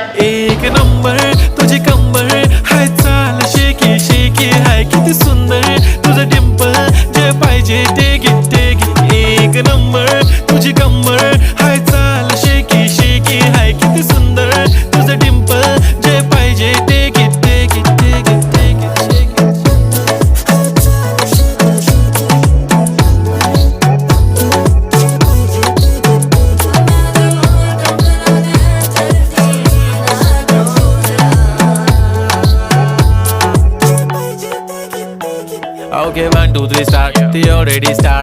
एक नंबर तुझी कंबर हाय, चाल शेकी शेकी हाय, किती सुंदर तुझं डिंपल, जे पाहिजे ते घे ते घे. एक नंबर तुझी कंबर हाय, चाल शेकी शेकी हाय, किती सुंदर तुझं डिंपल, जे पाहिजे ते घे ते घे ते घे ते घे shaky. Okay, 1, 2, 3, start. They already start.